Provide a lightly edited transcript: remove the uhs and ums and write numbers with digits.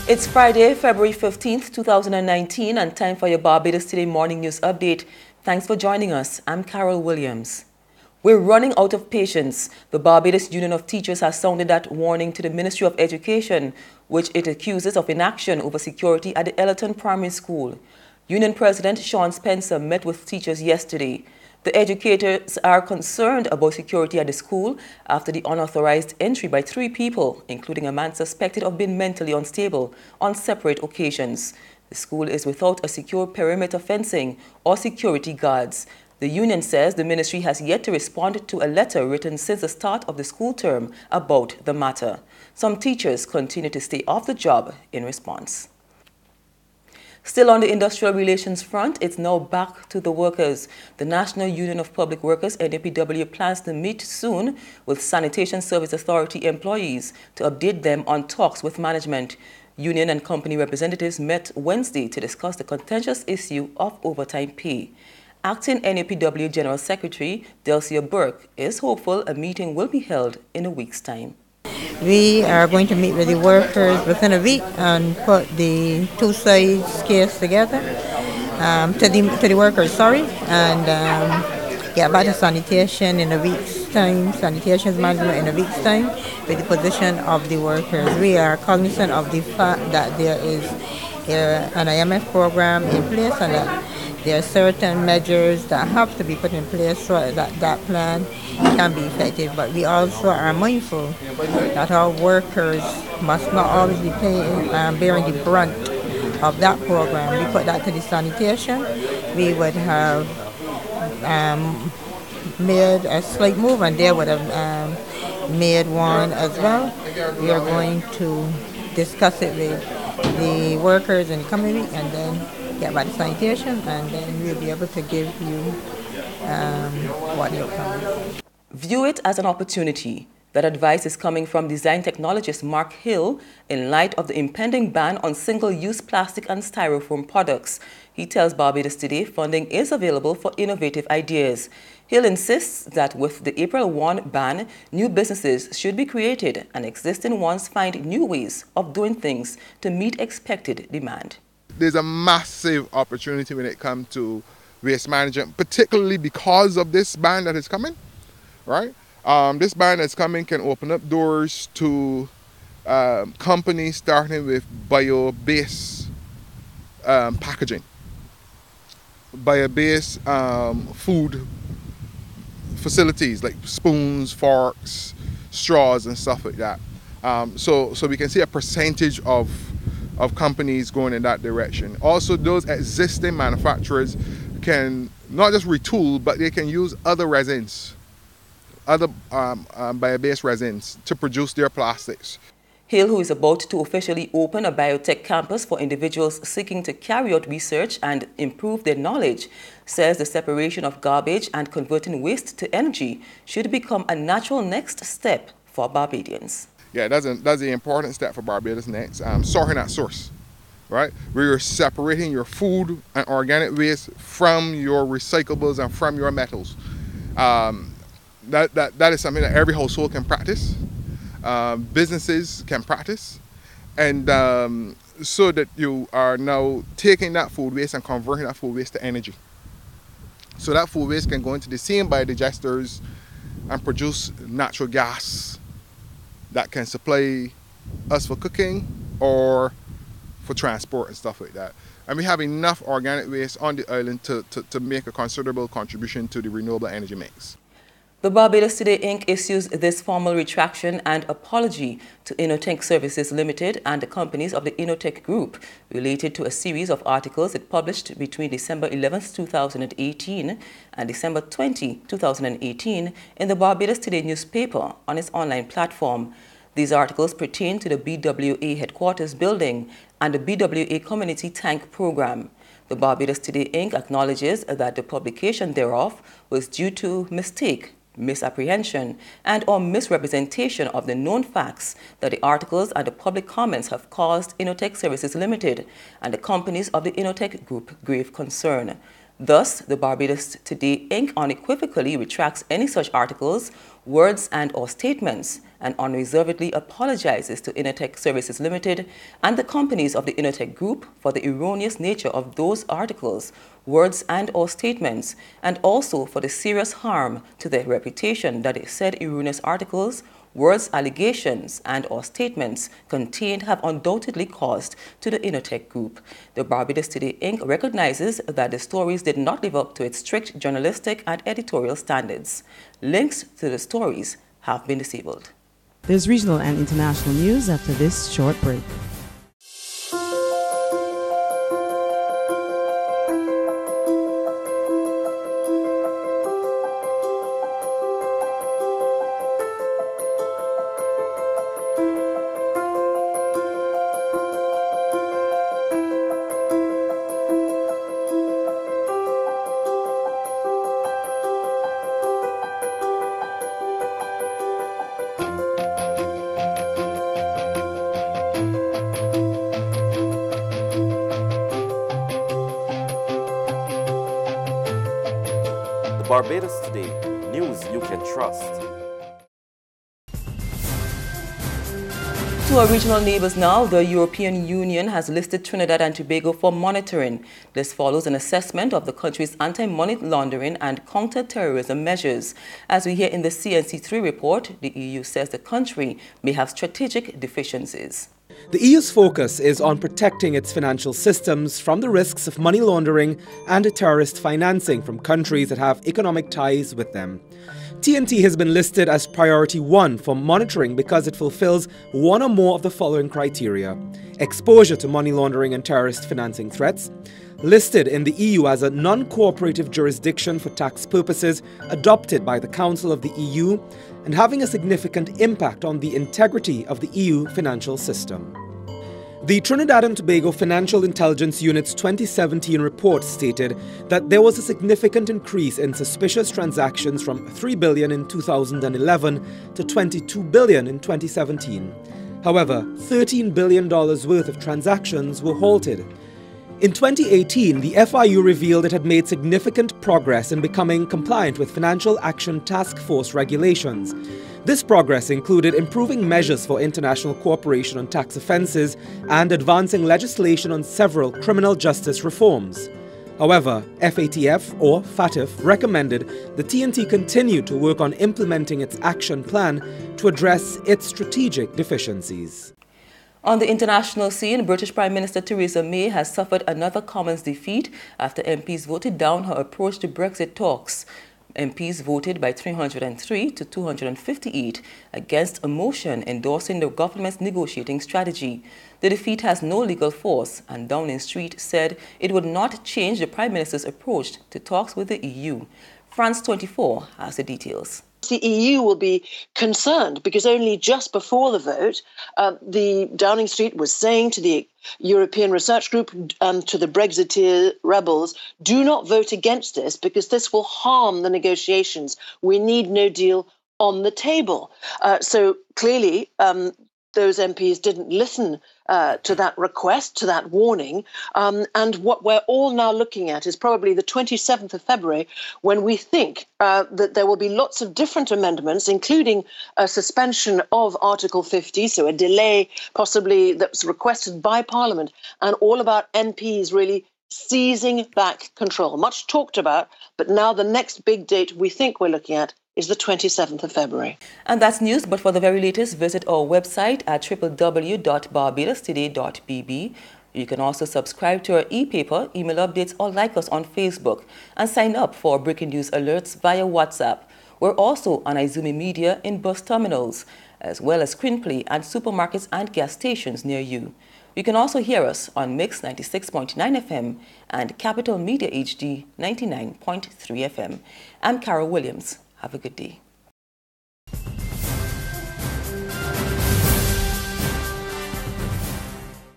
It's Friday, February 15th, 2019, and time for your Barbados Today morning news update. Thanks for joining us. I'm Carol Williams. We're running out of patience. The Barbados Union of Teachers has sounded that warning to the Ministry of Education, which it accuses of inaction over security at the Ellerton Primary School. Union President Sean Spencer met with teachers yesterday. The educators are concerned about security at the school after the unauthorized entry by 3 people, including a man suspected of being mentally unstable, on separate occasions. The school is without a secure perimeter fencing or security guards. The union says the ministry has yet to respond to a letter written since the start of the school term about the matter. Some teachers continue to stay off the job in response. Still on the industrial relations front, it's now back to the workers. The National Union of Public Workers, NUPW, plans to meet soon with Sanitation Service Authority employees to update them on talks with management. Union and company representatives met Wednesday to discuss the contentious issue of overtime pay. Acting NUPW General Secretary Delcia Burke is hopeful a meeting will be held in a week's time. We are going to meet with the workers within a week and put the two sides case together to the workers, and get back to sanitation in a week's time, sanitation management in a week's time with the position of the workers. We are cognizant of the fact that there is an IMF program in place and that there are certain measures that have to be put in place so that that plan can be effective. But we also are mindful that our workers must not always be bearing the brunt of that program. We put that to the sanitation. We would have made a slight move, and they would have made one as well. We are going to discuss it with the workers in the coming week and then get back to sanitation, and then we'll be able to give you what you promised. View it as an opportunity. That advice is coming from design technologist Mark Hill in light of the impending ban on single-use plastic and styrofoam products. He tells Barbados Today funding is available for innovative ideas. Hill insists that with the April 1 ban, new businesses should be created and existing ones find new ways of doing things to meet expected demand. There's a massive opportunity when it comes to waste management, particularly because of this ban that is coming, right? This ban that's coming can open up doors to companies starting with bio-based packaging, bio-based food facilities like spoons, forks, straws, and stuff like that. So we can see a percentage of companies going in that direction. Also, those existing manufacturers can not just retool, but they can use other resins, other bio-based resins to produce their plastics. Hill, who is about to officially open a biotech campus for individuals seeking to carry out research and improve their knowledge, says the separation of garbage and converting waste to energy should become a natural next step for Barbadians. Yeah, that's the important step for Barbados next. Sorting at source, right? Where you're separating your food and organic waste from your recyclables and from your metals. That is something that every household can practice. Businesses can practice, and so that you are now taking that food waste and converting that food waste to energy. So that food waste can go into the same biodigesters and produce natural gas that can supply us for cooking or for transport and stuff like that. And we have enough organic waste on the island to make a considerable contribution to the renewable energy mix. The Barbados Today Inc. issues this formal retraction and apology to Innotech Services Limited and the companies of the Innotech Group related to a series of articles it published between December 11, 2018 and December 20, 2018 in the Barbados Today newspaper on its online platform. These articles pertain to the BWA headquarters building and the BWA Community Tank Program. The Barbados Today Inc. acknowledges that the publication thereof was due to mistake, misapprehension, and or misrepresentation of the known facts that the articles and the public comments have caused Innotech Services Limited and the companies of the Innotech Group grave concern. Thus, the Barbados Today Inc. unequivocally retracts any such articles words and/or statements, and unreservedly apologizes to Innotech Services Limited and the companies of the Innotech Group for the erroneous nature of those articles, words and/or statements, and also for the serious harm to their reputation that the said erroneous articles, words, allegations, and/or statements contained have undoubtedly caused to the Innotech Group. The Barbados Today Inc. recognizes that the stories did not live up to its strict journalistic and editorial standards. Links to the stories have been disabled. There's regional and international news after this short break. Barbados Today, news you can trust. To our regional neighbors now, the European Union has listed Trinidad and Tobago for monitoring. This follows an assessment of the country's anti-money laundering and counter-terrorism measures. As we hear in the CNC3 report, the EU says the country may have strategic deficiencies. The EU's focus is on protecting its financial systems from the risks of money laundering and terrorist financing from countries that have economic ties with them. TNT has been listed as priority 1 for monitoring because it fulfills one or more of the following criteria: exposure to money laundering and terrorist financing threats, listed in the EU as a non-cooperative jurisdiction for tax purposes adopted by the Council of the EU, and having a significant impact on the integrity of the EU financial system. The Trinidad and Tobago Financial Intelligence Unit's 2017 report stated that there was a significant increase in suspicious transactions from $3 billion in 2011 to $22 billion in 2017. However, $13 billion worth of transactions were halted. In 2018, the FIU revealed it had made significant progress in becoming compliant with Financial Action Task Force regulations. This progress included improving measures for international cooperation on tax offences and advancing legislation on several criminal justice reforms. However, FATF, or FATF, recommended the TNT continue to work on implementing its action plan to address its strategic deficiencies. On the international scene, British Prime Minister Theresa May has suffered another Commons defeat after MPs voted down her approach to Brexit talks. MPs voted by 303 to 258 against a motion endorsing the government's negotiating strategy. The defeat has no legal force, and Downing Street said it would not change the Prime Minister's approach to talks with the EU. France 24 has the details. The EU will be concerned because only just before the vote, the Downing Street was saying to the European Research Group and to the Brexiteer rebels, do not vote against this because this will harm the negotiations. We need no deal on the table. So clearly, those MPs didn't listen to that request, to that warning. And what we're all now looking at is probably the 27th of February, when we think that there will be lots of different amendments, including a suspension of Article 50, so a delay possibly that's requested by Parliament, and all about MPs really seizing back control. Much talked about, but now the next big date we think we're looking at is the 27th of February. And that's news, but for the very latest, visit our website at www.barbadostoday.bb. You can also subscribe to our e-paper, email updates, or like us on Facebook, and sign up for breaking news alerts via WhatsApp. We're also on Izumi Media in bus terminals, as well as Screenplay and supermarkets and gas stations near you. You can also hear us on Mix 96.9 FM and Capital Media HD 99.3 FM. I'm Carol Williams. Have a good day.